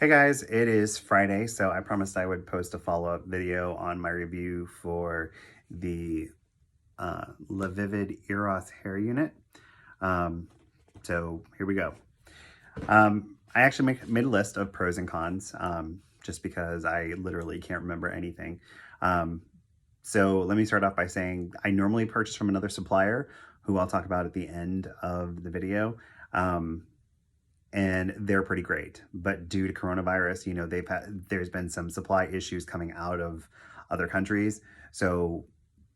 Hey guys, it is Friday, so I promised I would post a follow-up video on my review for the Lavivid Eros hair unit. Um, so here we go. I actually made a list of pros and cons, just because I literally can't remember anything. Um, so let me start off by saying I normally purchase from another supplier who I'll talk about at the end of the video. And they're pretty great. But due to coronavirus, there's been some supply issues coming out of other countries. So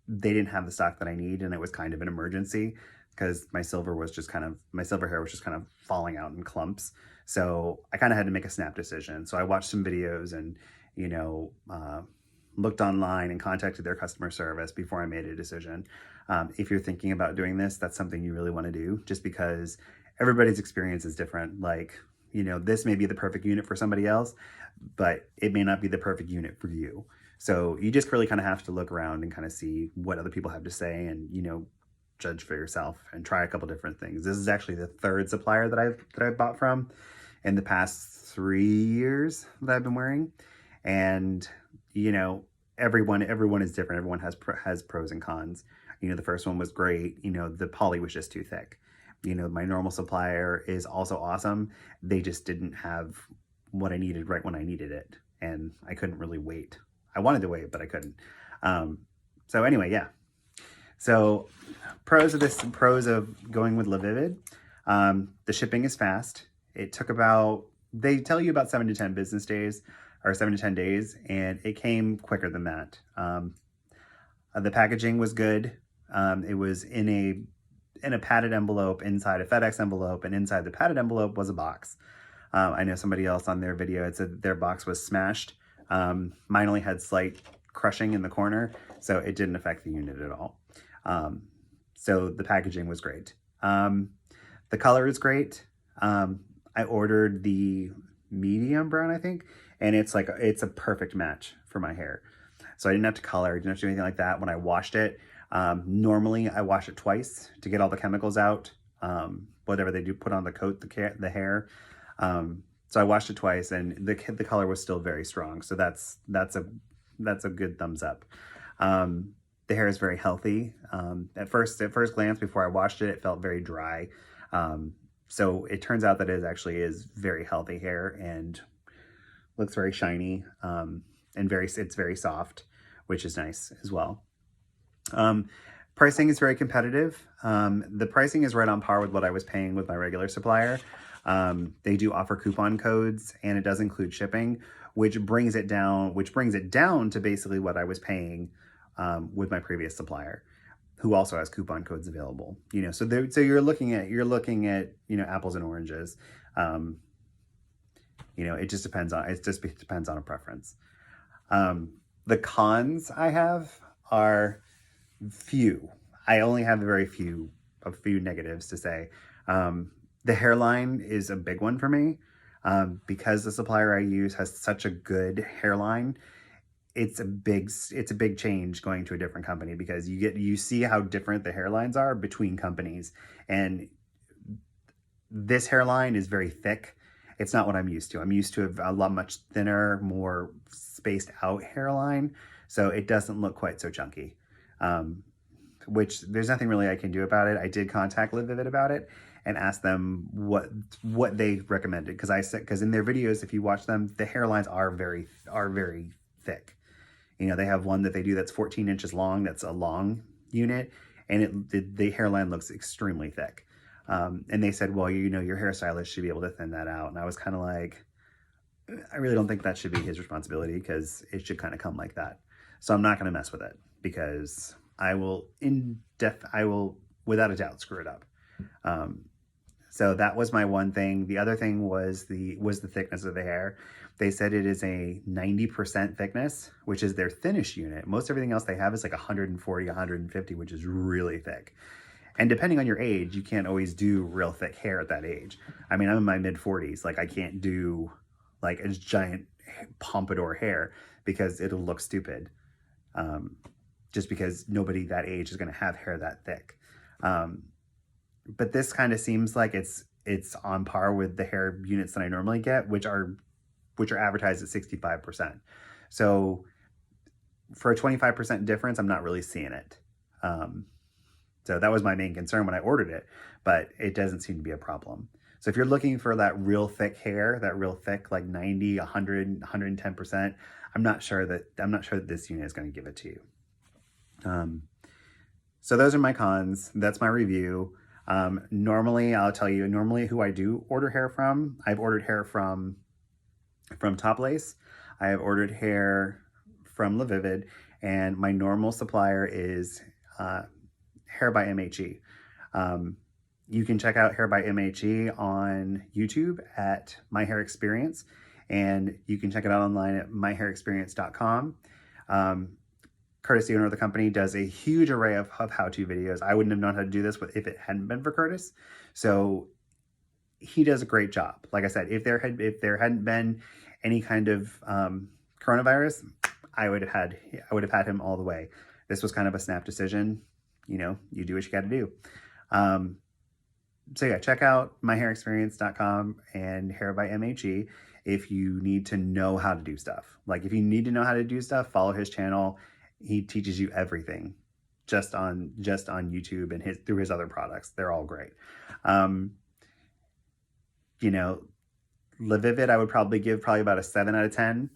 they didn't have the stock that I need, and it was kind of an emergency because my silver hair was just kind of falling out in clumps. So I kind of had to make a snap decision. So I watched some videos and, you know, uh, looked online and contacted their customer service before I made a decision. If you're thinking about doing this, that's something you really want to do, just because everybody's experience is different. Like, this may be the perfect unit for somebody else, but it may not be the perfect unit for you. So you just really kind of have to look around and kind of see what other people have to say and, judge for yourself and try a couple different things. This is actually the third supplier that I've bought from in the past 3 years that I've been wearing. And, everyone is different. Everyone has pros and cons. The first one was great. The poly was just too thick. My normal supplier is also awesome. They just didn't have what I needed right when I needed it. And I couldn't really wait. I wanted to wait, but I couldn't. So anyway, yeah. So pros of going with Lavivid. The shipping is fast. They tell you about 7 to 10 business days or 7 to 10 days, and it came quicker than that. The packaging was good. It was in a padded envelope inside a FedEx envelope, and inside the padded envelope was a box. I know somebody else on their video had said their box was smashed. Mine only had slight crushing in the corner, so it didn't affect the unit at all. So the packaging was great. The color is great. I ordered the medium brown, I think, and it's a perfect match for my hair. So I didn't have to color, I didn't have to do anything like that. When I washed it, normally I wash it twice to get all the chemicals out, whatever they do put on the coat, the hair. So I washed it twice, and the color was still very strong. So that's a good thumbs up. The hair is very healthy. At first glance, before I washed it, it felt very dry. So it turns out that it actually is very healthy hair and looks very shiny, and it's very soft, which is nice as well. Pricing is very competitive. The pricing is right on par with what I was paying with my regular supplier. They do offer coupon codes, and it does include shipping, which brings it down to basically what I was paying with my previous supplier, who also has coupon codes available. So you're looking at apples and oranges. It just depends on a preference. The cons I have are few. I only have a few negatives to say. The hairline is a big one for me. Because the supplier I use has such a good hairline, it's a big change going to a different company, because you see how different the hairlines are between companies. And this hairline is very thick. It's not what I'm used to. I'm used to a lot much thinner, more spaced out hairline. So it doesn't look quite so chunky. Which there's nothing really I can do about it. I did contact Lavivid about it and ask them what they recommended, because in their videos, if you watch them, the hairlines are very thick. They have one that they do that's 14 inches long. That's a long unit, and the hairline looks extremely thick. And they said, well, your hairstylist should be able to thin that out. And I was kind of like, I really don't think that should be his responsibility, because it should kind of come like that. So I'm not going to mess with it, because I will without a doubt screw it up. So that was my one thing. The other thing was the thickness of the hair. They said it is a 90% thickness, which is their thinnest unit. Most everything else they have is like 140, 150, which is really thick. And depending on your age, you can't always do real thick hair at that age. I mean, I'm in my mid 40s. Like, I can't do like a giant pompadour hair, because it'll look stupid. Just because nobody that age is going to have hair that thick. But this kind of seems like it's on par with the hair units that I normally get, which are which are advertised at 65%. So for a 25% difference, I'm not really seeing it. So that was my main concern when I ordered it, but it doesn't seem to be a problem. So if you're looking for that real thick hair, that real thick, like 90, 100, 110%, I'm not sure that this unit is going to give it to you. So those are my cons. That's my review. Normally, I'll tell you, who I do order hair from, I've ordered hair from Top Lace. I have ordered hair from Lavivid, and my normal supplier is Hair by MHE. You can check out Hair by MHE on YouTube at My Hair Experience, and you can check it out online at myhairexperience.com. Curtis, the owner of the company, does a huge array of how-to videos. I wouldn't have known how to do this if it hadn't been for Curtis. So he does a great job. Like I said, if there hadn't been any kind of coronavirus, I would have had him all the way. This was kind of a snap decision. You know, you do what you got to do. So yeah, check out myhairexperience.com and Hair by MHE if you need to know how to do stuff. Like if you need to know how to do stuff, follow his channel. He teaches you everything just on YouTube and through his other products. They're all great. You know, Lavivid, I would probably give about a 7 out of 10.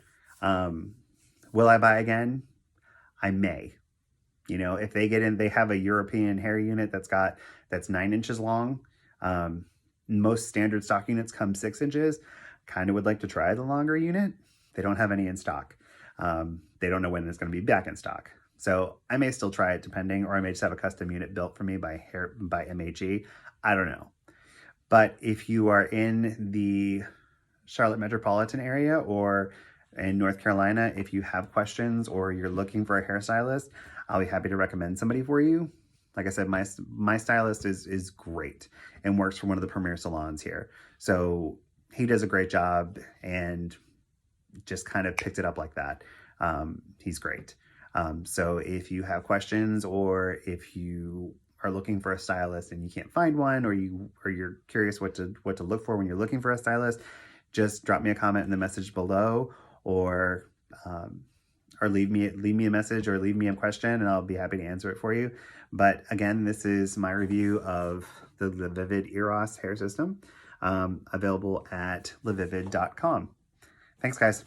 Will I buy again? I may. You know, if they get in, they have a European hair unit that's 9 inches long. Most standard stock units come 6 inches. Kind of would like to try the longer unit. They don't have any in stock. They don't know when it's going to be back in stock. So I may still try it depending, or I may just have a custom unit built for me by MHE. I don't know. But if you are in the Charlotte metropolitan area or in North Carolina, if you have questions or you're looking for a hairstylist, I'll be happy to recommend somebody for you. Like I said, my stylist is great and works for one of the premier salons here. So he does a great job and just kind of picked it up like that. He's great. So if you have questions, or if you are looking for a stylist and you can't find one, or you're curious what to look for when you're looking for a stylist, just drop me a comment in the message below, or leave me a message, or leave me a question, and I'll be happy to answer it for you. But again, this is my review of the Lavivid Eros hair system, available at lavivid.com. Thanks, guys.